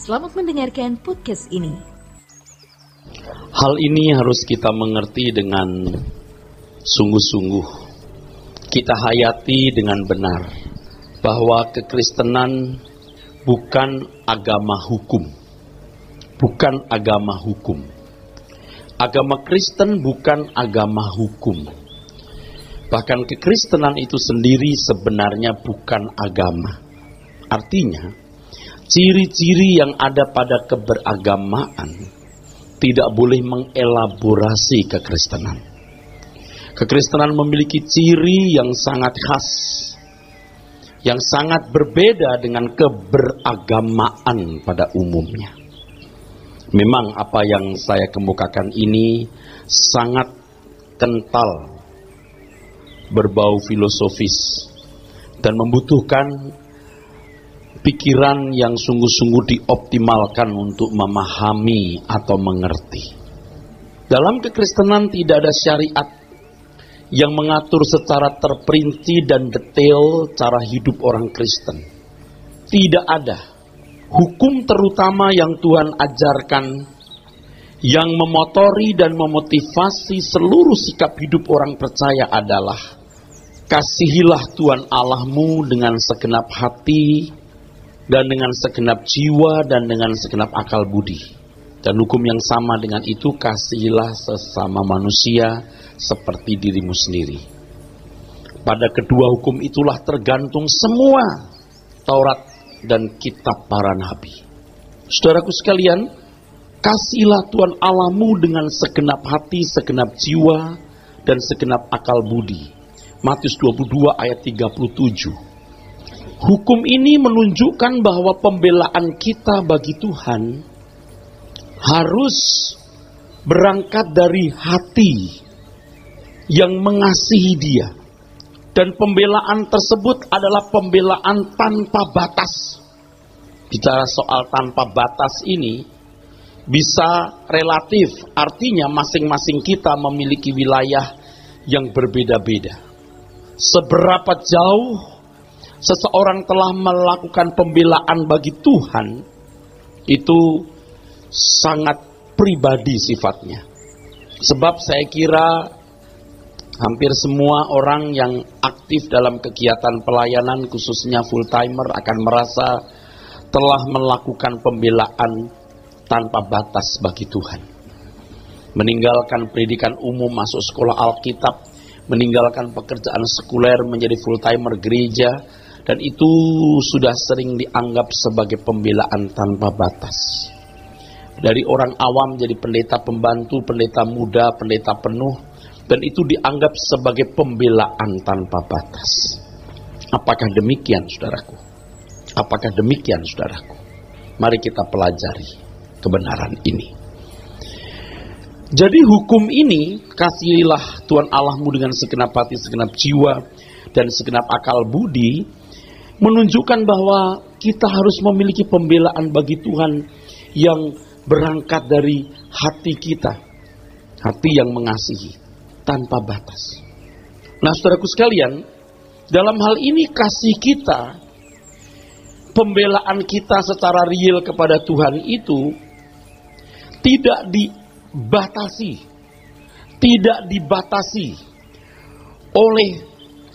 Selamat mendengarkan podcast ini. Hal ini harus kita mengerti dengan sungguh-sungguh. Kita hayati dengan benar bahwa kekristenan bukan agama hukum. Bukan agama hukum. Agama Kristen bukan agama hukum. Bahkan kekristenan itu sendiri sebenarnya bukan agama. Artinya, ciri-ciri yang ada pada keberagamaan tidak boleh mengelaborasi kekristenan. Kekristenan memiliki ciri yang sangat khas, yang sangat berbeda dengan keberagamaan pada umumnya. Memang apa yang saya kemukakan ini sangat kental, berbau filosofis, dan membutuhkan pikiran yang sungguh-sungguh dioptimalkan untuk memahami atau mengerti. Dalam kekristenan tidak ada syariat yang mengatur secara terperinci dan detail cara hidup orang Kristen. Tidak ada. Hukum terutama yang Tuhan ajarkan, yang memotori dan memotivasi seluruh sikap hidup orang percaya adalah: kasihilah Tuhan Allahmu dengan segenap hati, dan dengan segenap jiwa, dan dengan segenap akal budi. Dan hukum yang sama dengan itu, kasihilah sesama manusia seperti dirimu sendiri. Pada kedua hukum itulah tergantung semua Taurat dan kitab para nabi. Saudaraku sekalian, kasihilah Tuhan Allahmu dengan segenap hati, segenap jiwa, dan segenap akal budi. Matius 22 ayat 37. Hukum ini menunjukkan bahwa pembelaan kita bagi Tuhan harus berangkat dari hati yang mengasihi Dia. Dan pembelaan tersebut adalah pembelaan tanpa batas. Bicara soal tanpa batas ini bisa relatif, artinya masing-masing kita memiliki wilayah yang berbeda-beda. Seberapa jauh seseorang telah melakukan pembelaan bagi Tuhan, itu sangat pribadi sifatnya. Sebab saya kira hampir semua orang yang aktif dalam kegiatan pelayanan, khususnya full timer, akan merasa telah melakukan pembelaan tanpa batas bagi Tuhan. Meninggalkan pendidikan umum, masuk sekolah Alkitab, meninggalkan pekerjaan sekuler, menjadi full timer gereja, dan itu sudah sering dianggap sebagai pembelaan tanpa batas. Dari orang awam jadi pendeta pembantu, pendeta muda, pendeta penuh, dan itu dianggap sebagai pembelaan tanpa batas. Apakah demikian, saudaraku? Apakah demikian, saudaraku? Mari kita pelajari kebenaran ini. Jadi hukum ini, kasihilah Tuhan Allahmu dengan segenap hati, segenap jiwa, dan segenap akal budi, menunjukkan bahwa kita harus memiliki pembelaan bagi Tuhan yang berangkat dari hati kita. Hati yang mengasihi tanpa batas. Nah, saudaraku sekalian, dalam hal ini kasih kita, pembelaan kita secara real kepada Tuhan itu tidak dibatasi oleh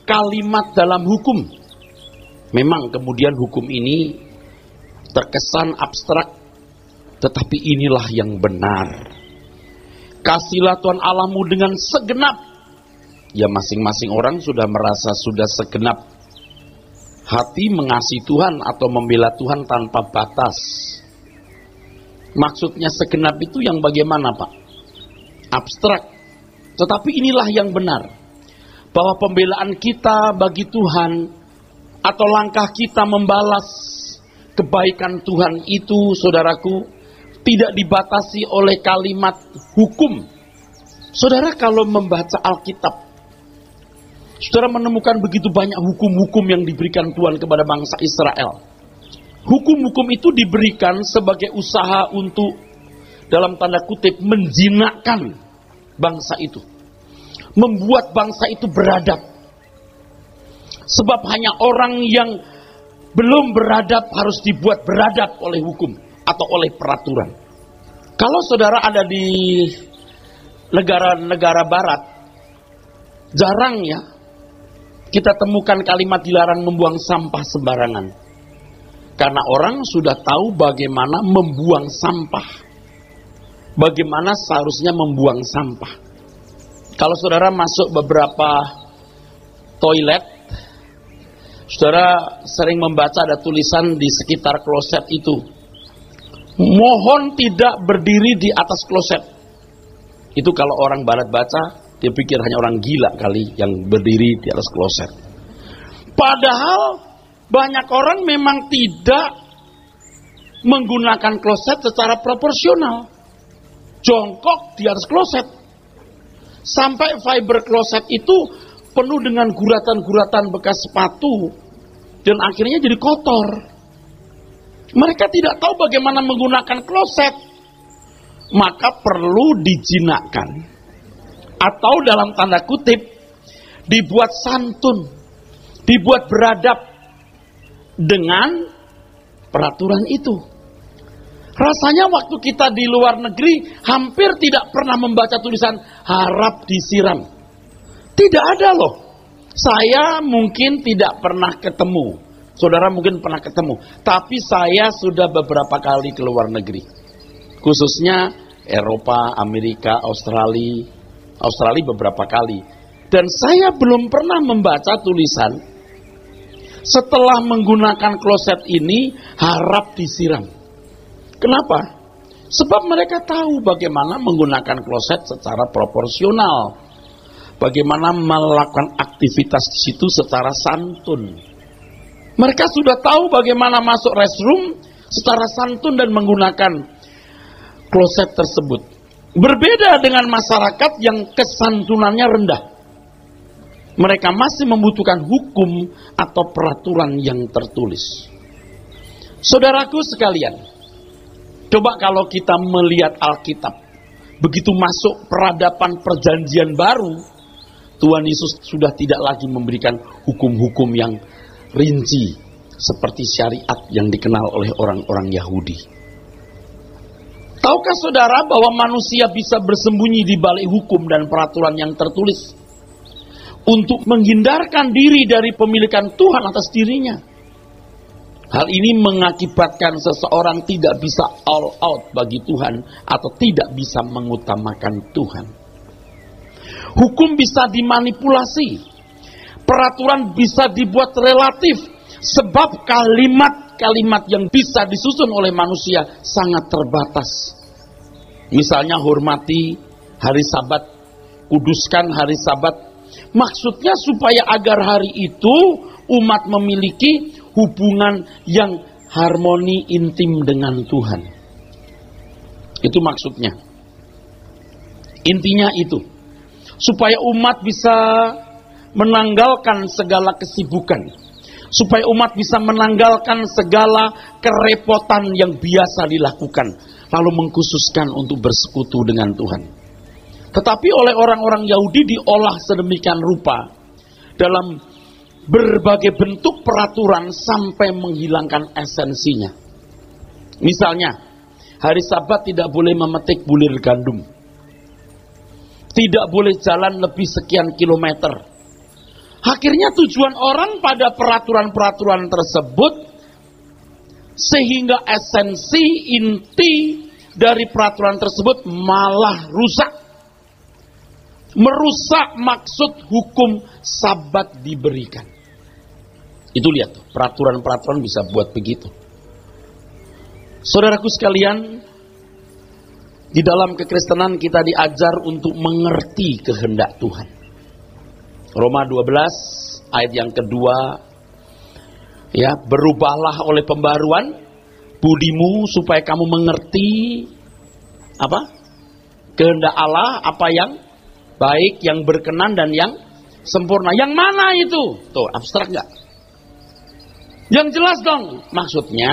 kalimat dalam hukum. Memang kemudian hukum ini terkesan abstrak, tetapi inilah yang benar. Kasihilah Tuhan Allahmu dengan segenap. Ya, masing-masing orang sudah merasa sudah segenap hati mengasihi Tuhan atau membela Tuhan tanpa batas. Maksudnya segenap itu yang bagaimana, Pak? Abstrak. Tetapi inilah yang benar. Bahwa pembelaan kita bagi Tuhan atau langkah kita membalas kebaikan Tuhan itu, saudaraku, tidak dibatasi oleh kalimat hukum. Saudara kalau membaca Alkitab, saudara menemukan begitu banyak hukum-hukum yang diberikan Tuhan kepada bangsa Israel. Hukum-hukum itu diberikan sebagai usaha untuk, dalam tanda kutip, menjinakkan bangsa itu. Membuat bangsa itu beradab. Sebab hanya orang yang belum beradab harus dibuat beradab oleh hukum. atau oleh peraturan. Kalau saudara ada di negara-negara barat, jarang ya kita temukan kalimat dilarang membuang sampah sembarangan. Karena orang sudah tahu bagaimana membuang sampah. Bagaimana seharusnya membuang sampah. Kalau saudara masuk beberapa toilet, saudara sering membaca ada tulisan di sekitar kloset itu, mohon tidak berdiri di atas kloset. Itu kalau orang barat baca, dia pikir hanya orang gila kali yang berdiri di atas kloset. Padahal banyak orang memang tidak menggunakan kloset secara proporsional. Jongkok di atas kloset. Sampai fiber kloset itu penuh dengan guratan-guratan bekas sepatu. Dan akhirnya jadi kotor. Mereka tidak tahu bagaimana menggunakan kloset. Maka perlu dijinakkan. Atau dalam tanda kutip, dibuat santun. Dibuat beradab dengan peraturan itu. Rasanya waktu kita di luar negeri hampir tidak pernah membaca tulisan harap disiram. Tidak ada loh. Saya mungkin tidak pernah ketemu. Saudara mungkin pernah ketemu. Tapi saya sudah beberapa kali ke luar negeri. Khususnya Eropa, Amerika, Australia beberapa kali. Dan saya belum pernah membaca tulisan setelah menggunakan kloset ini harap disiram. Kenapa? Sebab mereka tahu bagaimana menggunakan kloset secara proporsional. Bagaimana melakukan aktivitas di situ secara santun. Mereka sudah tahu bagaimana masuk restroom secara santun dan menggunakan kloset tersebut. Berbeda dengan masyarakat yang kesantunannya rendah. Mereka masih membutuhkan hukum atau peraturan yang tertulis. Saudaraku sekalian, coba kalau kita melihat Alkitab, begitu masuk peradaban perjanjian baru, Tuhan Yesus sudah tidak lagi memberikan hukum-hukum yang rinci seperti syariat yang dikenal oleh orang-orang Yahudi. Tahukah saudara bahwa manusia bisa bersembunyi di balik hukum dan peraturan yang tertulis untuk menghindarkan diri dari pemilikan Tuhan atas dirinya? Hal ini mengakibatkan seseorang tidak bisa all out bagi Tuhan atau tidak bisa mengutamakan Tuhan. Hukum bisa dimanipulasi, peraturan bisa dibuat relatif, sebab kalimat-kalimat yang bisa disusun oleh manusia sangat terbatas. Misalnya hormati hari Sabat, kuduskan hari Sabat. Maksudnya supaya agar hari itu umat memiliki hubungan yang harmoni intim dengan Tuhan. Itu maksudnya. Intinya itu. Supaya umat bisa menanggalkan segala kesibukan. Supaya umat bisa menanggalkan segala kerepotan yang biasa dilakukan. Lalu mengkhususkan untuk bersekutu dengan Tuhan. Tetapi oleh orang-orang Yahudi diolah sedemikian rupa. Dalam berbagai bentuk peraturan sampai menghilangkan esensinya. Misalnya, hari Sabat tidak boleh memetik bulir gandum. Tidak boleh jalan lebih sekian kilometer. Akhirnya tujuan orang pada peraturan-peraturan tersebut, sehingga esensi inti dari peraturan tersebut malah rusak. Merusak maksud hukum Sabat diberikan. Itu lihat tuh, peraturan-peraturan bisa buat begitu. Saudaraku sekalian, di dalam kekristenan kita diajar untuk mengerti kehendak Tuhan. Roma 12 ayat yang kedua, ya, berubahlah oleh pembaruan budimu supaya kamu mengerti apa? Kehendak Allah, apa yang baik, yang berkenan dan yang sempurna. Yang mana itu? Tuh, abstrak nggak? Yang jelas dong, maksudnya.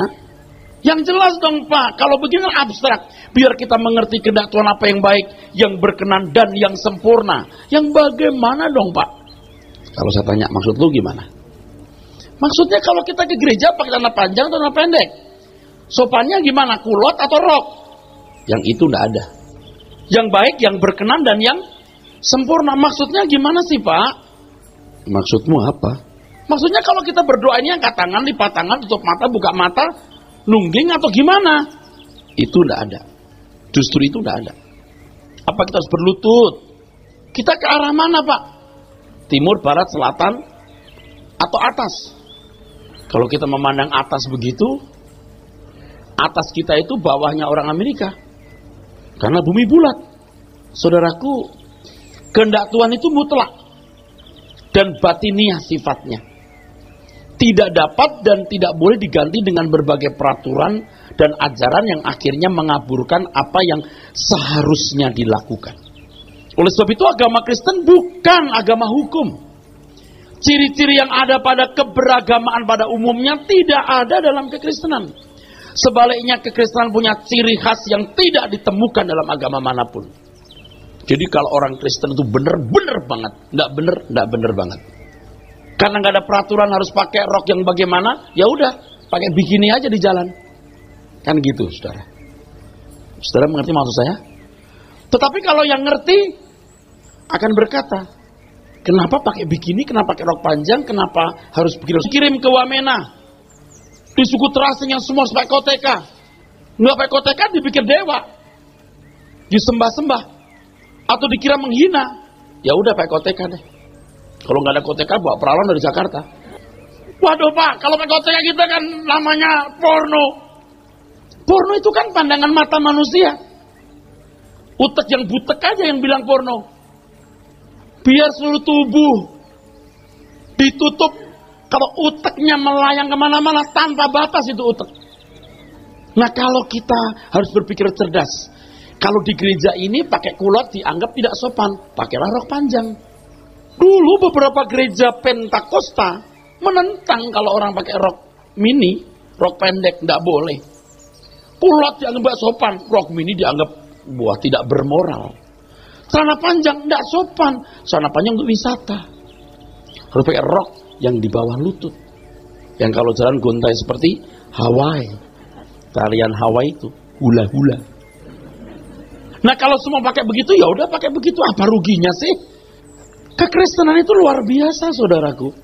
Yang jelas dong Pak, kalau begini abstrak. Biar kita mengerti kehendak Tuhan apa yang baik, yang berkenan dan yang sempurna. Yang bagaimana dong Pak? Kalau saya tanya, maksud lu gimana? Maksudnya kalau kita ke gereja pakai celana panjang atau celana pendek? Sopannya gimana? Kulot atau rok? Yang itu enggak ada. Yang baik, yang berkenan, dan yang sempurna. Maksudnya gimana sih, Pak? Maksudmu apa? Maksudnya kalau kita berdoa ini angkat tangan, lipat tangan, tutup mata, buka mata, nungging atau gimana? Itu enggak ada. Justru itu enggak ada. Apa kita harus berlutut? Kita ke arah mana, Pak? Timur, barat, selatan, atau atas? Kalau kita memandang atas begitu, atas kita itu bawahnya orang Amerika. Karena bumi bulat. Saudaraku, kehendak Tuhan itu mutlak dan batiniah sifatnya. Tidak dapat dan tidak boleh diganti dengan berbagai peraturan dan ajaran yang akhirnya mengaburkan apa yang seharusnya dilakukan. Oleh sebab itu agama Kristen bukan agama hukum. Ciri-ciri yang ada pada keberagamaan pada umumnya tidak ada dalam kekristenan. Sebaliknya kekristenan punya ciri khas yang tidak ditemukan dalam agama manapun. Jadi kalau orang Kristen itu bener-bener banget, nggak bener banget. Karena nggak ada peraturan harus pakai rok yang bagaimana, ya udah pakai bikini aja di jalan. Kan gitu, saudara. Saudara mengerti maksud saya? Tetapi kalau yang ngerti akan berkata, kenapa pakai bikini, kenapa pakai rok panjang, kenapa harus begini? Kirim ke Wamena, di suku terasing yang semua pakai koteka. Nggak pakai koteka dipikir dewa, disembah-sembah, atau dikira menghina. Ya udah pakai koteka deh. Kalau nggak ada koteka, bawa peralon dari Jakarta. Waduh Pak, kalau pakai koteka kita kan namanya porno. Porno itu kan pandangan mata manusia. Utek yang butek aja yang bilang porno. Biar seluruh tubuh ditutup. Kalau uteknya melayang kemana-mana tanpa batas itu utek. Nah kalau kita harus berpikir cerdas. Kalau di gereja ini pakai kulot dianggap tidak sopan. Pakailah rok panjang. Dulu beberapa gereja Pentakosta menentang kalau orang pakai rok mini, rok pendek, tidak boleh. Kulot dianggap sopan, rok mini dianggap wah tidak bermoral. Celana panjang tidak sopan, celana panjang untuk wisata. Harus pakai rok yang di bawah lutut. Yang kalau jalan gontai seperti Hawaii. Tarian Hawaii itu hula-hula. Nah kalau semua pakai begitu, ya udah pakai begitu, apa ruginya sih? Kekristenan itu luar biasa, saudaraku.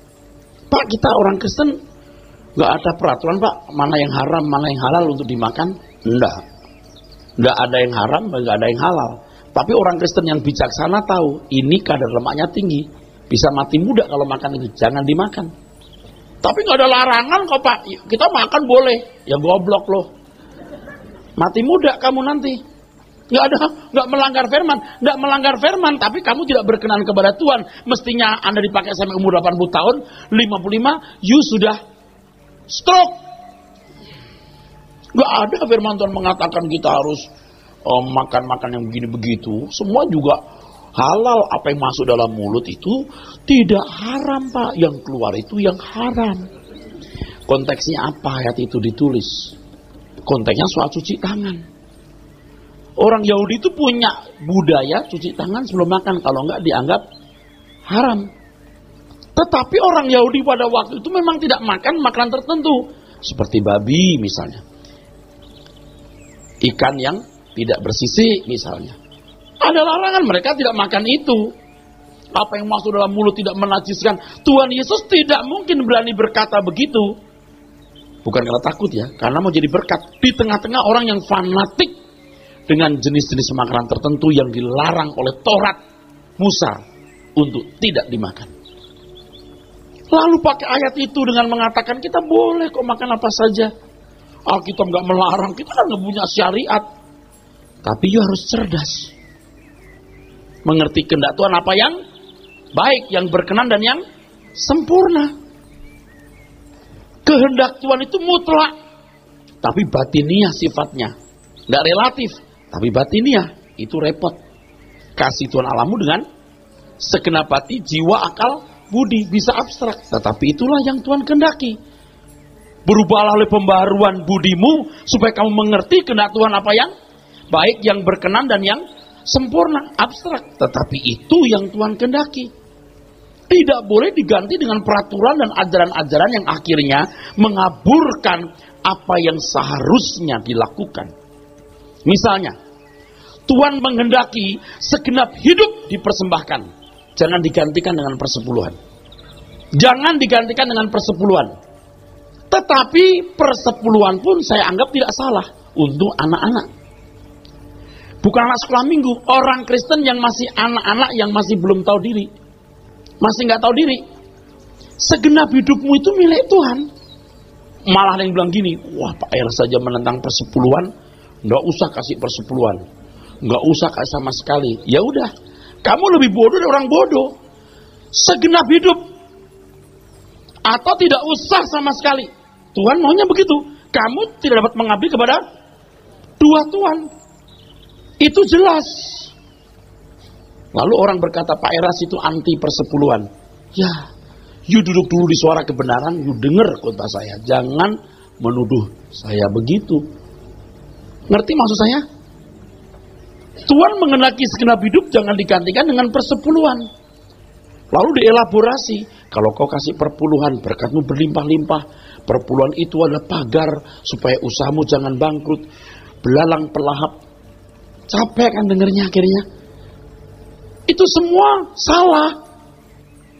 Pak, kita orang Kristen nggak ada peraturan, Pak, mana yang haram, mana yang halal untuk dimakan? Nggak ada yang haram, nggak ada yang halal. Tapi orang Kristen yang bijaksana tahu, ini kadar lemaknya tinggi, bisa mati muda kalau makan itu, jangan dimakan. Tapi nggak ada larangan kok Pak, kita makan boleh, ya goblok loh. Mati muda kamu nanti. Nggak melanggar firman, tapi kamu tidak berkenan kepada Tuhan. Mestinya Anda dipakai sampai umur 80 tahun, 55, you sudah stroke. Nggak ada firman Tuhan mengatakan kita harus makan-makan yang begini begitu. Semua juga halal, apa yang masuk dalam mulut itu tidak haram Pak, yang keluar itu yang haram. Konteksnya apa ayat itu ditulis? Konteksnya soal cuci tangan. Orang Yahudi itu punya budaya cuci tangan sebelum makan, kalau enggak dianggap haram. Tetapi orang Yahudi pada waktu itu memang tidak makan makanan tertentu, seperti babi misalnya, ikan yang tidak bersisik misalnya. Ada larangan, mereka tidak makan itu. Apa yang masuk dalam mulut tidak menajiskan. Tuhan Yesus tidak mungkin berani berkata begitu. Bukan karena takut ya, karena mau jadi berkat di tengah-tengah orang yang fanatik dengan jenis-jenis makanan tertentu yang dilarang oleh Taurat Musa untuk tidak dimakan. Lalu pakai ayat itu dengan mengatakan kita boleh kok makan apa saja. Alkitab nggak melarang, kita kan nggak punya syariat. Tapi you harus cerdas, mengerti kehendak Tuhan apa yang baik, yang berkenan dan yang sempurna. Kehendak Tuhan itu mutlak, tapi batiniah sifatnya, nggak relatif. Tapi batiniah itu repot. Kasih Tuhan alamu dengan segenap hati, jiwa, akal, budi. Bisa abstrak, tetapi itulah yang Tuhan kehendaki. Berubahlah oleh pembaharuan budimu supaya kamu mengerti kehendak Tuhan apa yang baik, yang berkenan dan yang sempurna. Abstrak, tetapi itu yang Tuhan kehendaki. Tidak boleh diganti dengan peraturan dan ajaran-ajaran yang akhirnya mengaburkan apa yang seharusnya dilakukan. Misalnya, Tuhan menghendaki segenap hidup dipersembahkan. Jangan digantikan dengan persepuluhan. Jangan digantikan dengan persepuluhan. Tetapi persepuluhan pun saya anggap tidak salah untuk anak-anak. Bukan anak sekolah minggu, orang Kristen yang masih anak-anak yang masih belum tahu diri. Masih nggak tahu diri. Segenap hidupmu itu milik Tuhan. Malah ada yang bilang gini, wah Pak Er saja menentang persepuluhan, nggak usah kasih persepuluhan, nggak usah kasih sama sekali. Ya udah, kamu lebih bodoh dari orang bodoh. Segenap hidup atau tidak usah sama sekali. Tuhan maunya begitu. Kamu tidak dapat mengabdi kepada dua Tuhan. Itu jelas. Lalu orang berkata Pak Eras itu anti persepuluhan. Ya, you duduk dulu di suara kebenaran, you dengar khotbah saya. Jangan menuduh saya begitu. Ngerti maksud saya? Tuhan mengenaki segenap hidup jangan digantikan dengan persepuluhan. Lalu dielaborasi, kalau kau kasih perpuluhan, berkatmu berlimpah-limpah. Perpuluhan itu adalah pagar supaya usahamu jangan bangkrut. Belalang pelahap. Capek kan dengernya akhirnya. Itu semua salah.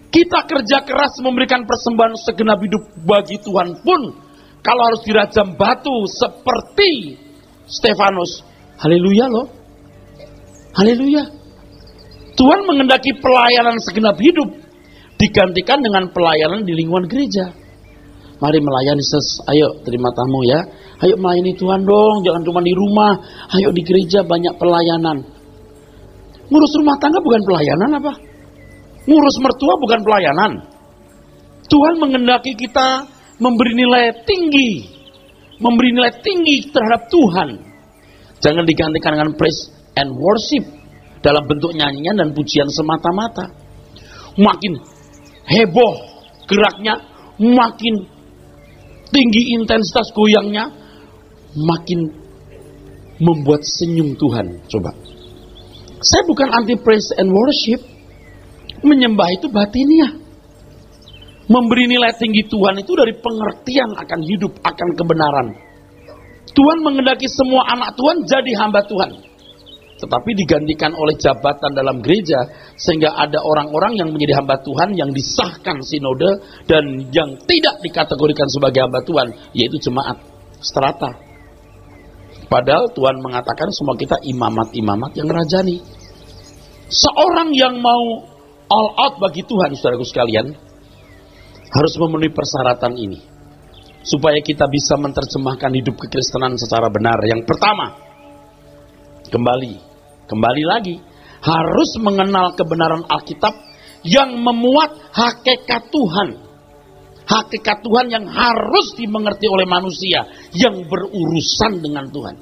Kita kerja keras memberikan persembahan segenap hidup bagi Tuhan pun, kalau harus dirajam batu seperti Stefanus, haleluya loh. Haleluya. Tuhan menghendaki pelayanan segenap hidup digantikan dengan pelayanan di lingkungan gereja. Mari melayani ayo terima tamu ya. Ayo melayani Tuhan dong, jangan cuma di rumah. Ayo di gereja banyak pelayanan. Ngurus rumah tangga bukan pelayanan apa? Ngurus mertua bukan pelayanan. Tuhan menghendaki kita memberi nilai tinggi. Memberi nilai tinggi terhadap Tuhan. Jangan digantikan dengan praise and worship dalam bentuk nyanyian dan pujian semata-mata. Makin heboh geraknya, makin tinggi intensitas goyangnya, makin membuat senyum Tuhan. Coba. Saya bukan anti praise and worship. Menyembah itu batiniah. Memberi nilai tinggi Tuhan itu dari pengertian akan hidup, akan kebenaran. Tuhan menghendaki semua anak Tuhan jadi hamba Tuhan. Tetapi digantikan oleh jabatan dalam gereja, sehingga ada orang-orang yang menjadi hamba Tuhan yang disahkan sinode dan yang tidak dikategorikan sebagai hamba Tuhan, yaitu jemaat strata. Padahal Tuhan mengatakan semua kita imamat-imamat yang rajani. Seorang yang mau all out bagi Tuhan, saudaraku sekalian, harus memenuhi persyaratan ini. Supaya kita bisa menerjemahkan hidup kekristenan secara benar. Yang pertama, kembali lagi, harus mengenal kebenaran Alkitab yang memuat hakikat Tuhan. Hakikat Tuhan yang harus dimengerti oleh manusia yang berurusan dengan Tuhan.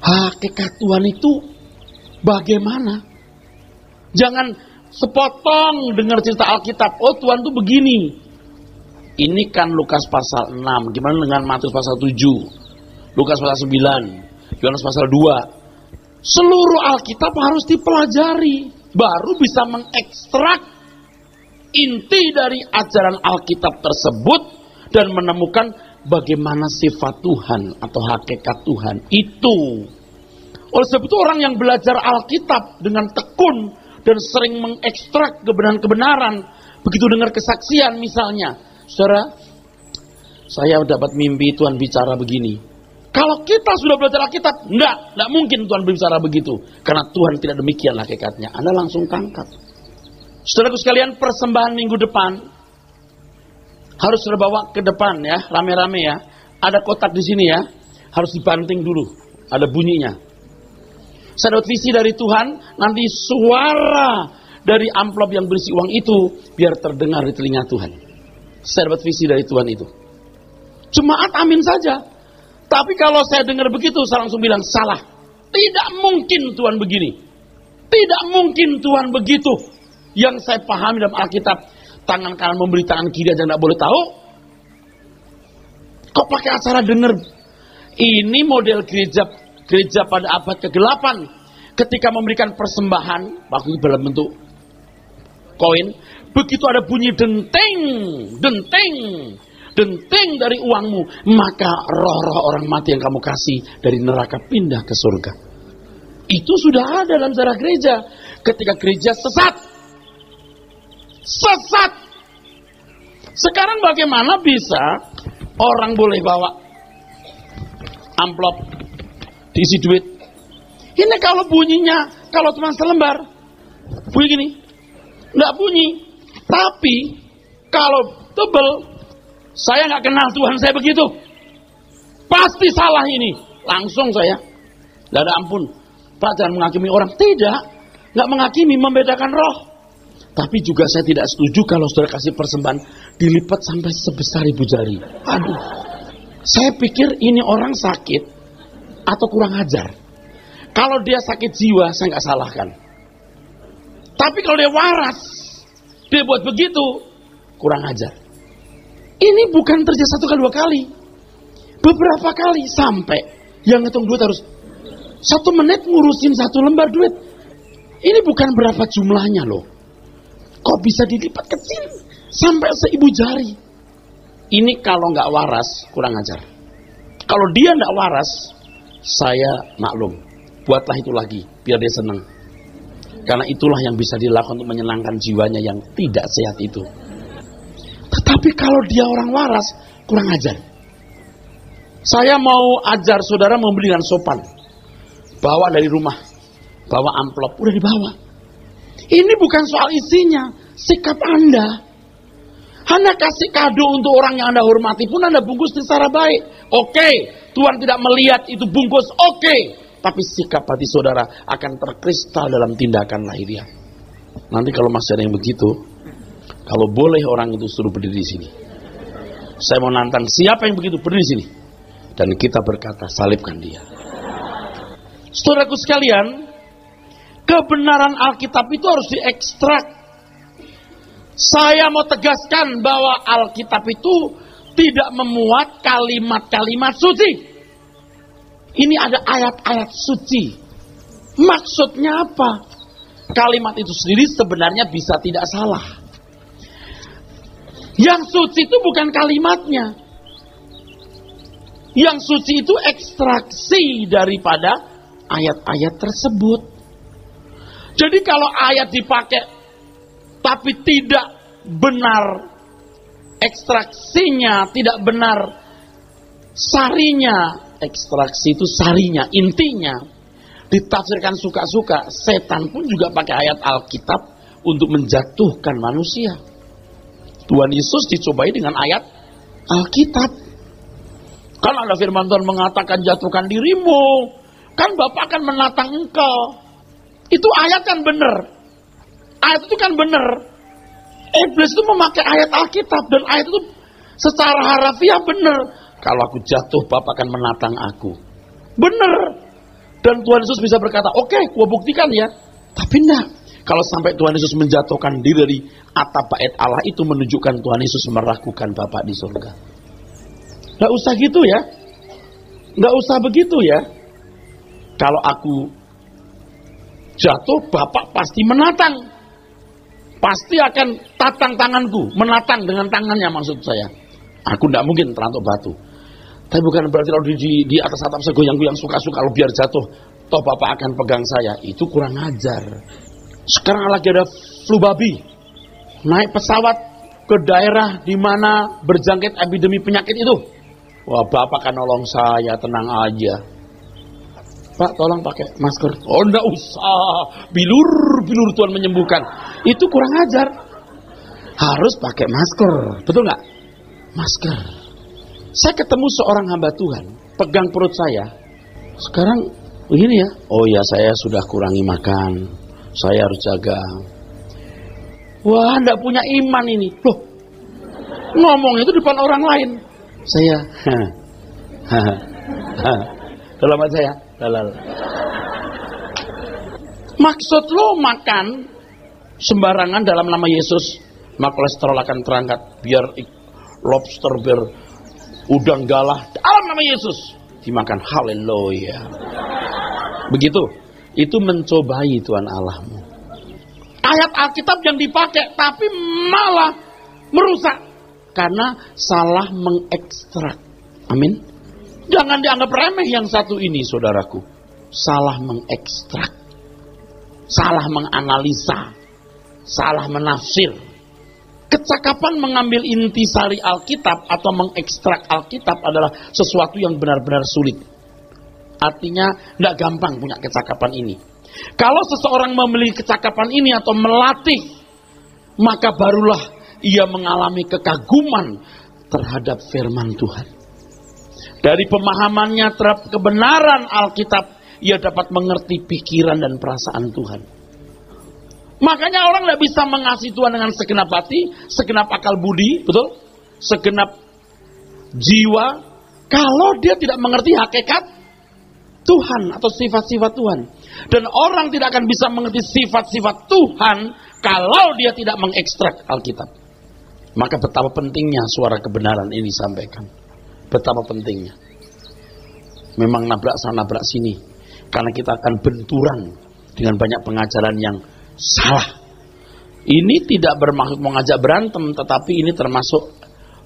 Hakikat Tuhan itu bagaimana? Jangan sepotong dengar cerita Alkitab. Oh Tuhan tuh begini. Ini kan Lukas pasal 6. Gimana dengan Matius pasal 7? Lukas pasal 9. Yohanes pasal 2. Seluruh Alkitab harus dipelajari. Baru bisa mengekstrak inti dari ajaran Alkitab tersebut. Dan menemukan bagaimana sifat Tuhan atau hakikat Tuhan itu. Oleh sebab itu orang yang belajar Alkitab dengan tekun dan sering mengekstrak kebenaran-kebenaran, begitu dengar kesaksian misalnya, saudara, saya dapat mimpi Tuhan bicara begini. Kalau kita sudah belajar Alkitab, enggak mungkin Tuhan berbicara begitu, karena Tuhan tidak demikian hakikatnya. Anda langsung tangkap. Saudaraku sekalian, persembahan minggu depan harus sudah bawa ke depan ya, rame-rame ya. Ada kotak di sini ya, harus dibanting dulu, ada bunyinya. Saya dapat visi dari Tuhan, nanti suara dari amplop yang berisi uang itu biar terdengar di telinga Tuhan. Saya dapat visi dari Tuhan itu. Jemaat amin saja. Tapi kalau saya dengar begitu, saya langsung bilang salah. Tidak mungkin Tuhan begini. Tidak mungkin Tuhan begitu. Yang saya pahami dalam Alkitab, tangan kanan memberi tangan kiri aja tidak boleh tahu. Kok pakai acara dengar? Ini model gereja pada abad ke-8 ketika memberikan persembahan waktu itu dalam bentuk koin, begitu ada bunyi denteng, denting dari uangmu, maka roh-roh orang mati yang kamu kasih dari neraka pindah ke surga. Itu sudah ada dalam sejarah gereja. Ketika gereja sesat. Sekarang bagaimana bisa orang boleh bawa amplop diisi duit? Ini kalau bunyinya, kalau cuma selembar, bunyi gini, nggak bunyi. Tapi kalau tebel, saya nggak kenal Tuhan saya begitu, pasti salah ini. Langsung saya, nggak ada ampun. Pak, jangan menghakimi orang. Tidak, nggak menghakimi, membedakan roh. Tapi juga saya tidak setuju kalau saudara kasih persembahan dilipat sampai sebesar ibu jari. Aduh, saya pikir ini orang sakit atau kurang ajar. Kalau dia sakit jiwa, saya nggak salahkan. Tapi kalau dia waras, dia buat begitu, kurang ajar. Ini bukan terjadi 1 kali 2 kali, beberapa kali sampai yang ngitung duit harus 1 menit ngurusin 1 lembar duit. Ini bukan berapa jumlahnya loh. Kok bisa dilipat kecil sampai seibu jari? Ini kalau nggak waras, kurang ajar. Kalau dia nggak waras, saya maklum. Buatlah itu lagi, biar dia senang. Karena itulah yang bisa dilakukan untuk menyenangkan jiwanya yang tidak sehat itu. Tetapi kalau dia orang waras, kurang ajar. Saya mau ajar saudara membeli dengan sopan. Bawa dari rumah, bawa amplop, udah dibawa. Ini bukan soal isinya, sikap Anda. Anda kasih kado untuk orang yang Anda hormati pun Anda bungkus secara baik. Oke, Tuhan tidak melihat itu bungkus, oke. Tapi sikap hati saudara akan terkristal dalam tindakan lahiriah. Nanti kalau masih ada yang begitu, kalau boleh orang itu suruh berdiri di sini. Saya mau nantang siapa yang begitu berdiri di sini. Dan kita berkata, salibkan dia. Saudaraku sekalian, kebenaran Alkitab itu harus diekstrak. Saya mau tegaskan bahwa Alkitab itu tidak memuat kalimat-kalimat suci. Ini ada ayat-ayat suci. Maksudnya apa? Kalimat itu sendiri sebenarnya bisa tidak salah. Yang suci itu bukan kalimatnya. Yang suci itu ekstraksi daripada ayat-ayat tersebut. Jadi kalau ayat dipakai tapi tidak benar ekstraksinya, tidak benar sarinya, ekstraksi itu sarinya, intinya ditafsirkan suka-suka, setan pun juga pakai ayat Alkitab untuk menjatuhkan manusia. Tuhan Yesus dicobai dengan ayat Alkitab. Kan ada firman Tuhan mengatakan jatuhkan dirimu, kan Bapa akan menatang engkau. Itu ayat kan benar. Ayat itu kan benar. Iblis itu memakai ayat Alkitab dan ayat itu secara harafiah benar. Kalau aku jatuh, Bapa akan menatang aku. Benar. Dan Tuhan Yesus bisa berkata, oke, gua buktikan ya. Tapi enggak. Kalau sampai Tuhan Yesus menjatuhkan diri dari atap bait Allah itu menunjukkan Tuhan Yesus meragukan Bapa di surga. Enggak usah gitu ya. Enggak usah begitu ya. Kalau aku jatuh, Bapak pasti menatang. Pasti akan tatang tanganku. Menatang dengan tangannya maksud saya. Aku tidak mungkin terantuk batu. Tapi bukan berarti kalau di atas atap saya goyang-goyang suka-suka. Kalau biar jatuh, toh Bapak akan pegang saya. Itu kurang ajar. Sekarang lagi ada flu babi. Naik pesawat ke daerah di mana berjangkit epidemi penyakit itu. Wah, Bapak akan nolong saya, tenang aja. Pak, tolong pakai masker. Oh, enggak usah. Bilur Tuhan menyembuhkan. Itu kurang ajar. Harus pakai masker. Betul nggak? Masker. Saya ketemu seorang hamba Tuhan, pegang perut saya. Sekarang begini ya. Oh ya, saya sudah kurangi makan. Saya harus jaga. Wah, enggak punya iman ini. Loh, ngomong itu depan orang lain. Saya, dalam hati saya, halal. Maksud lo makan sembarangan dalam nama Yesus, maka kolesterol akan terangkat. Biar lobster, biar udang galah, dalam nama Yesus dimakan. Haleluya. Begitu. Itu mencobai Tuhan Allahmu. Ayat Alkitab yang dipakai tapi malah merusak. karena salah mengekstrak. Amin. Jangan dianggap remeh yang satu ini, saudaraku. Salah mengekstrak, salah menganalisa, salah menafsir. Kecakapan mengambil intisari Alkitab atau mengekstrak Alkitab adalah sesuatu yang benar-benar sulit. Artinya tidak gampang punya kecakapan ini. Kalau seseorang memiliki kecakapan ini atau melatih, maka barulah ia mengalami kekaguman terhadap firman Tuhan. Dari pemahamannya terhadap kebenaran Alkitab, ia dapat mengerti pikiran dan perasaan Tuhan. Makanya orang tidak bisa mengasihi Tuhan dengan segenap hati, segenap akal budi, betul? Segenap jiwa, kalau dia tidak mengerti hakikat Tuhan atau sifat-sifat Tuhan. Dan orang tidak akan bisa mengerti sifat-sifat Tuhan kalau dia tidak mengekstrak Alkitab. Maka betapa pentingnya suara kebenaran ini disampaikan. Betapa pentingnya. Memang nabrak sana nabrak sini. Karena kita akan benturan dengan banyak pengajaran yang salah. Ini tidak bermaksud mengajak berantem, tetapi ini termasuk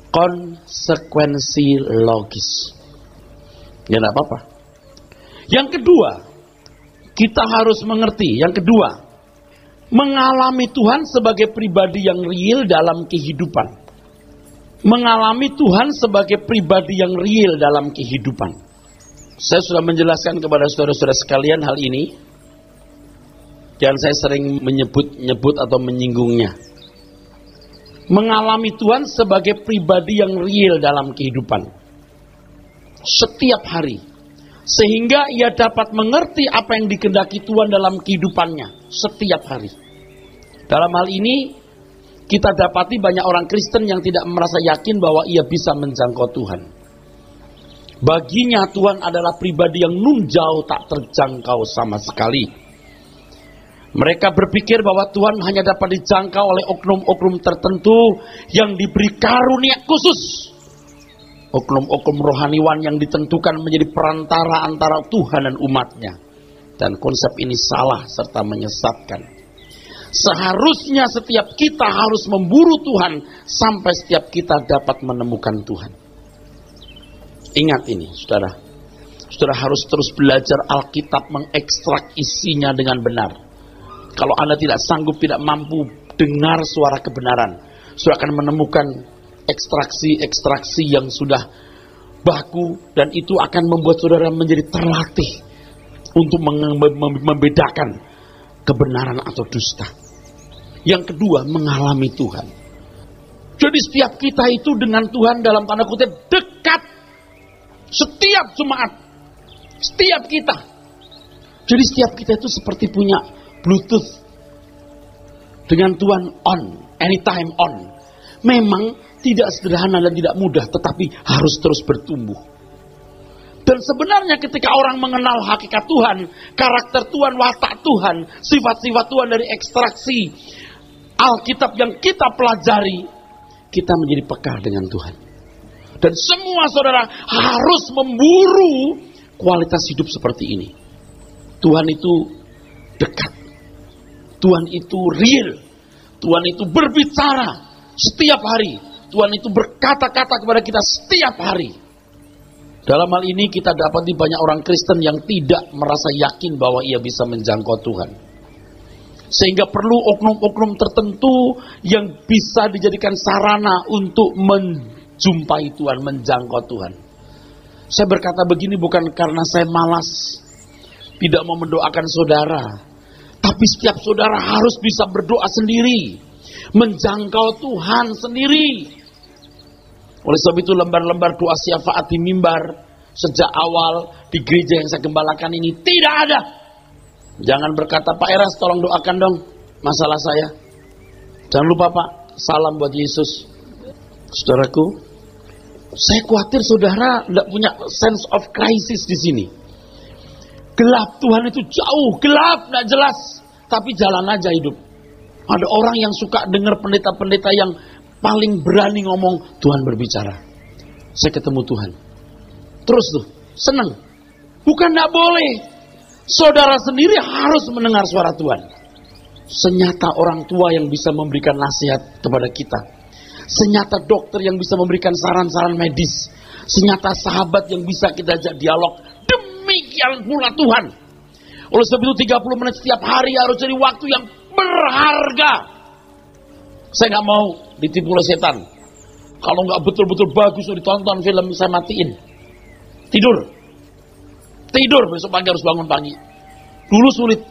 konsekuensi logis. Ya tidak apa-apa. Yang kedua, kita harus mengerti. Yang kedua, mengalami Tuhan sebagai pribadi yang real dalam kehidupan. Mengalami Tuhan sebagai pribadi yang real dalam kehidupan. Saya sudah menjelaskan kepada saudara-saudara sekalian hal ini. Dan saya sering menyebut atau menyinggungnya. Mengalami Tuhan sebagai pribadi yang real dalam kehidupan. Setiap hari. Sehingga ia dapat mengerti apa yang dikehendaki Tuhan dalam kehidupannya. Setiap hari. Dalam hal ini, kita dapati banyak orang Kristen yang tidak merasa yakin bahwa ia bisa menjangkau Tuhan. Baginya Tuhan adalah pribadi yang nun jauh tak terjangkau sama sekali. Mereka berpikir bahwa Tuhan hanya dapat dijangkau oleh oknum-oknum tertentu yang diberi karunia khusus. Oknum-oknum rohaniwan yang ditentukan menjadi perantara antara Tuhan dan umatnya. Dan konsep ini salah serta menyesatkan. Seharusnya setiap kita harus memburu Tuhan sampai setiap kita dapat menemukan Tuhan. Ingat ini, saudara. Saudara harus terus belajar Alkitab, mengekstrak isinya dengan benar. Kalau Anda tidak sanggup, tidak mampu dengar suara kebenaran, saudara akan menemukan ekstraksi-ekstraksi yang sudah baku, dan itu akan membuat saudara menjadi terlatih untuk membedakan kebenaran atau dusta. Yang kedua, mengalami Tuhan. Jadi setiap kita itu dengan Tuhan dalam tanda kutip dekat. Setiap Jumat, setiap kita. Jadi setiap kita itu seperti punya Bluetooth dengan Tuhan on, anytime on. Memang tidak sederhana dan tidak mudah, tetapi harus terus bertumbuh. Dan sebenarnya ketika orang mengenal hakikat Tuhan, karakter Tuhan, watak Tuhan, sifat-sifat Tuhan dari ekstraksi Alkitab yang kita pelajari, kita menjadi peka dengan Tuhan. Dan semua saudara harus memburu kualitas hidup seperti ini. Tuhan itu dekat. Tuhan itu real. Tuhan itu berbicara setiap hari. Tuhan itu berkata-kata kepada kita setiap hari. Dalam hal ini kita dapati banyak orang Kristen yang tidak merasa yakin bahwa ia bisa menjangkau Tuhan. Sehingga perlu oknum-oknum tertentu yang bisa dijadikan sarana untuk menjumpai Tuhan, menjangkau Tuhan. Saya berkata begini bukan karena saya malas, tidak mau mendoakan saudara. Tapi setiap saudara harus bisa berdoa sendiri, menjangkau Tuhan sendiri. Oleh sebab itu lembar-lembar doa syafaat di mimbar sejak awal di gereja yang saya gembalakan ini tidak ada. Jangan berkata, Pak Eras tolong doakan dong masalah saya. Jangan lupa Pak, salam buat Yesus. Saudaraku, saya khawatir saudara tidak punya sense of crisis di sini. Gelap, Tuhan itu jauh, gelap, tidak jelas. Tapi jalan aja hidup. Ada orang yang suka dengar pendeta-pendeta yang paling berani ngomong, Tuhan berbicara. Saya ketemu Tuhan. Terus tuh, senang. Bukan tidak boleh. Saudara sendiri harus mendengar suara Tuhan. Senyata orang tua yang bisa memberikan nasihat kepada kita. senyata dokter yang bisa memberikan saran-saran medis, senyata sahabat yang bisa kita ajak dialog, demikian pula Tuhan. Oleh sebab itu 30 menit setiap hari harus jadi waktu yang berharga. Saya nggak mau ditipu oleh setan. Kalau nggak betul-betul bagus ditonton film, saya matiin. Tidur, besok pagi harus bangun pagi. Dulu sulit.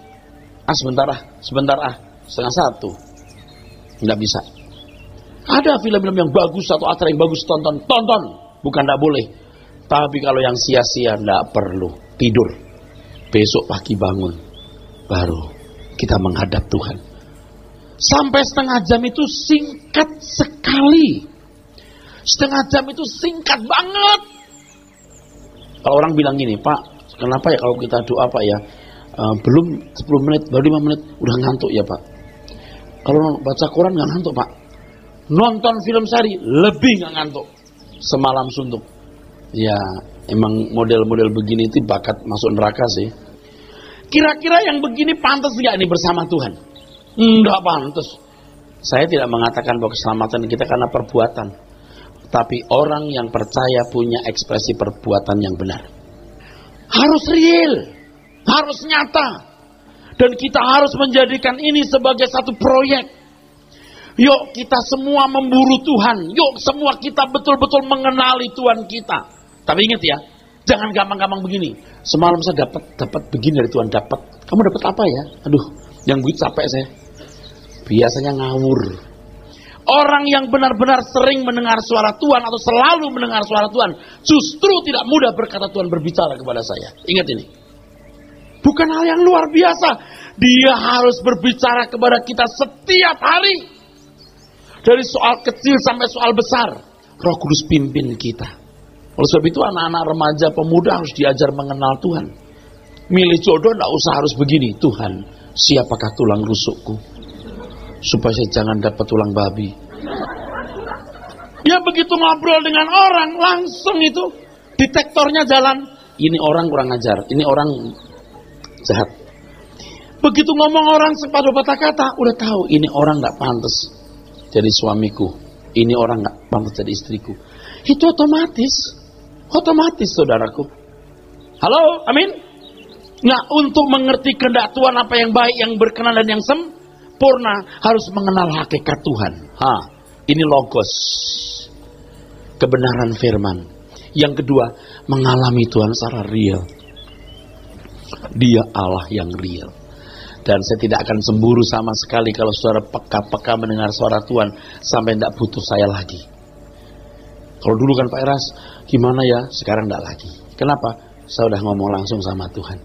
Sebentar, setengah 1. Nggak bisa. Ada film-film yang bagus atau acara yang bagus tonton. Bukan nggak boleh. Tapi kalau yang sia-sia nggak perlu. Tidur. Besok pagi bangun. Baru kita menghadap Tuhan. Sampai setengah jam itu singkat sekali. Setengah jam itu singkat banget. Kalau orang bilang gini, Pak, kenapa ya kalau kita doa Pak ya, belum 10 menit, baru 5 menit, udah ngantuk ya Pak. Kalau baca Quran nggak ngantuk Pak. Nonton film sehari, lebih nggak ngantuk. Semalam suntuk. Ya, emang model-model begini itu bakat masuk neraka sih. Kira-kira yang begini pantas nggak ini bersama Tuhan? Nggak pantas. Saya tidak mengatakan bahwa keselamatan kita karena perbuatan. Tapi orang yang percaya punya ekspresi perbuatan yang benar. Harus real. Harus nyata. Dan kita harus menjadikan ini sebagai satu proyek. Yuk kita semua memburu Tuhan. Yuk semua kita betul-betul mengenali Tuhan kita. Tapi ingat ya, jangan gampang-gampang begini. Semalam saya dapat begini dari Tuhan, dapat. Kamu dapat apa ya? Aduh, yang begitu capek saya. Biasanya ngawur. Orang yang benar-benar sering mendengar suara Tuhan atau selalu mendengar suara Tuhan, justru tidak mudah berkata Tuhan berbicara kepada saya. Ingat ini. Bukan hal yang luar biasa. Dia harus berbicara kepada kita setiap hari. Dari soal kecil sampai soal besar. Roh Kudus pimpin kita. Oleh sebab itu anak-anak remaja pemuda harus diajar mengenal Tuhan. Milih jodoh tidak usah harus begini. Tuhan, siapakah tulang rusukku? Supaya saya jangan dapat tulang babi. Ya begitu ngobrol dengan orang, langsung itu detektornya jalan. Ini orang kurang ajar, ini orang jahat. Begitu ngomong orang sepadu patah kata, udah tahu ini orang nggak pantas jadi suamiku, ini orang nggak pantas jadi istriku. Itu otomatis saudaraku. Halo, amin. Nah, untuk mengerti kehendak Tuhan apa yang baik, yang berkenan dan yang sempurna, harus mengenal hakikat Tuhan. Ini logos, kebenaran firman. Yang kedua, mengalami Tuhan secara real. Dia Allah yang real. Dan saya tidak akan cemburu sama sekali kalau saudara peka-peka mendengar suara Tuhan sampai tidak butuh saya lagi. Kalau dulu kan Pak Eras, gimana ya? Sekarang tidak lagi. Kenapa? Saya sudah ngomong langsung sama Tuhan.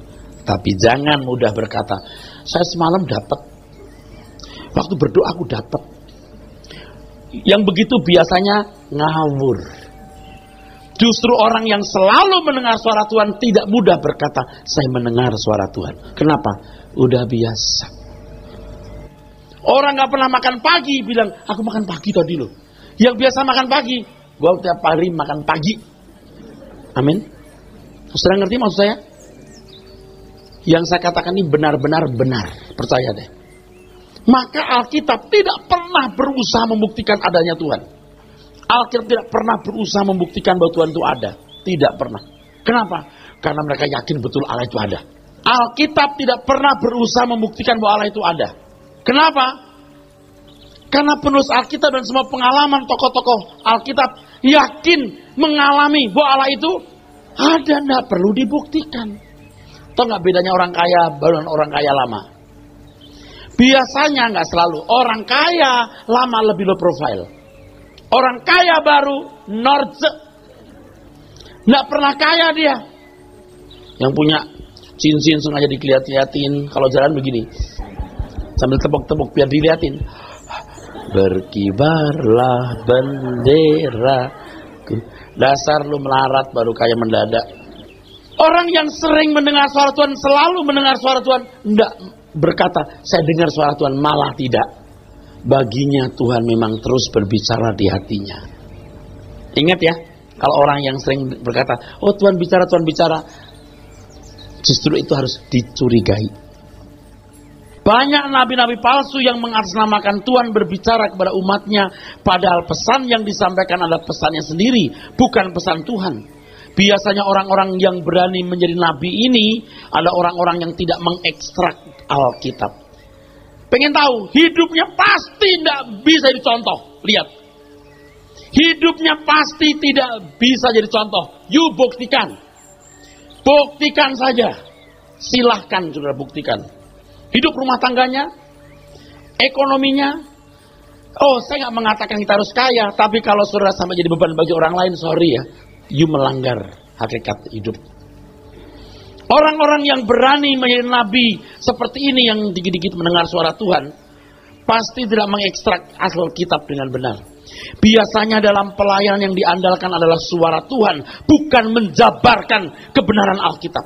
Tapi jangan mudah berkata, saya semalam dapat. Waktu berdoa aku dapat. Yang begitu biasanya ngawur. Justru orang yang selalu mendengar suara Tuhan tidak mudah berkata, saya mendengar suara Tuhan. Kenapa? Udah biasa. Orang gak pernah makan pagi bilang, aku makan pagi tadi loh. Yang biasa makan pagi, gua tiap hari makan pagi. Amin. Saudara ngerti maksud saya? Yang saya katakan ini benar-benar benar. Percaya deh. Maka Alkitab tidak pernah berusaha membuktikan adanya Tuhan. Alkitab tidak pernah berusaha membuktikan bahwa Tuhan itu ada. Tidak pernah. Kenapa? Karena mereka yakin betul Allah itu ada. Alkitab tidak pernah berusaha membuktikan bahwa Allah itu ada. Kenapa? Karena penulis Alkitab dan semua pengalaman tokoh-tokoh Alkitab yakin mengalami bahwa Allah itu ada, tidak perlu dibuktikan. Tahu nggak bedanya orang kaya baru dan orang kaya lama? Biasanya nggak selalu. Orang kaya lama lebih low profile. Orang kaya baru norce. Nggak pernah kaya dia. Yang punya cincin sengaja dilihat-liatin. Kalau jalan begini. Sambil tepuk-tepuk biar dilihatin. Berkibarlah bendera. Dasar lu melarat baru kaya mendadak. Orang yang sering mendengar suara Tuhan, selalu mendengar suara Tuhan, enggak berkata, saya dengar suara Tuhan, malah tidak. Baginya Tuhan memang terus berbicara di hatinya. Ingat ya, kalau orang yang sering berkata, oh Tuhan bicara, justru itu harus dicurigai. Banyak nabi-nabi palsu yang mengatasnamakan Tuhan berbicara kepada umatnya, padahal pesan yang disampaikan adalah pesannya sendiri, bukan pesan Tuhan. Biasanya orang-orang yang berani menjadi nabi ini adalah orang-orang yang tidak mengekstrak Alkitab. Pengen tahu, hidupnya pasti tidak bisa dicontoh. Lihat, hidupnya pasti tidak bisa jadi contoh. You buktikan. Buktikan saja. Silahkan saudara buktikan. Hidup rumah tangganya, ekonominya. Oh, saya nggak mengatakan kita harus kaya, tapi kalau saudara sampai jadi beban bagi orang lain, sorry ya, you melanggar hakikat hidup. Orang-orang yang berani menjadi nabi seperti ini yang dikit-dikit mendengar suara Tuhan, pasti tidak mengekstrak asal kitab dengan benar. Biasanya dalam pelayanan yang diandalkan adalah suara Tuhan, bukan menjabarkan kebenaran Alkitab.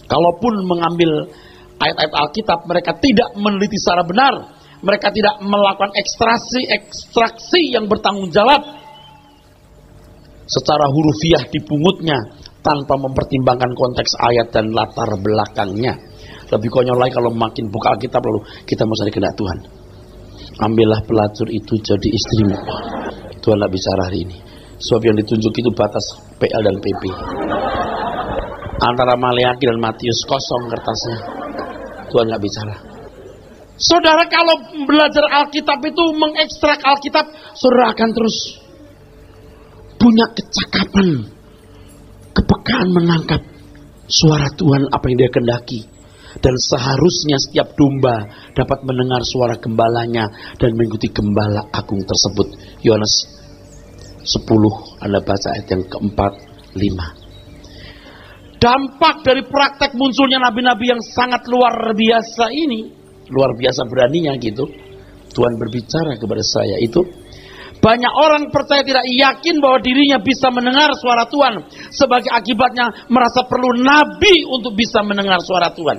Kalaupun mengambil ayat-ayat Alkitab, mereka tidak meneliti secara benar. Mereka tidak melakukan ekstraksi yang bertanggung jawab. Secara hurufiah dipungutnya tanpa mempertimbangkan konteks ayat dan latar belakangnya. Lebih konyol lagi kalau makin buka Alkitab lalu kita mau cari kehendak Tuhan. Ambillah pelacur itu jadi istrimu. Tuhan tidak bicara hari ini. Sebab yang ditunjuk itu batas PL dan PP. Antara Maleaki dan Matius kosong kertasnya. Tuhan nggak bicara. Saudara kalau belajar Alkitab itu mengekstrak Alkitab, saudara akan terus punya kecakapan, kepekaan menangkap suara Tuhan apa yang dia kehendaki. Dan seharusnya setiap domba dapat mendengar suara gembalanya dan mengikuti gembala agung tersebut. Yohanes 10, Anda baca ayat yang keempat, 5. Dampak dari praktek munculnya nabi-nabi yang sangat luar biasa ini, luar biasa beraninya gitu, Tuhan berbicara kepada saya itu, banyak orang percaya tidak yakin bahwa dirinya bisa mendengar suara Tuhan. Sebagai akibatnya merasa perlu nabi untuk bisa mendengar suara Tuhan.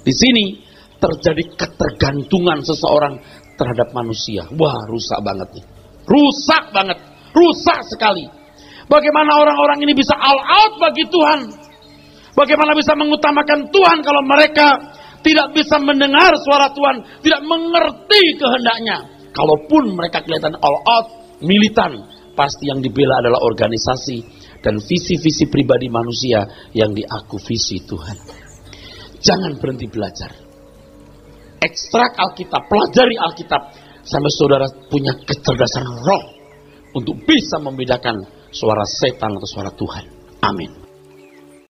Di sini terjadi ketergantungan seseorang terhadap manusia. Wah, rusak banget nih. Rusak banget. Rusak sekali. Bagaimana orang-orang ini bisa all out bagi Tuhan? Bagaimana bisa mengutamakan Tuhan kalau mereka tidak bisa mendengar suara Tuhan, tidak mengerti kehendaknya? Kalaupun mereka kelihatan all out, militan, pasti yang dibela adalah organisasi dan visi-visi pribadi manusia yang diaku visi Tuhan. Jangan berhenti belajar. Ekstrak Alkitab, pelajari Alkitab, sampai saudara punya kecerdasan roh untuk bisa membedakan suara setan atau suara Tuhan. Amin.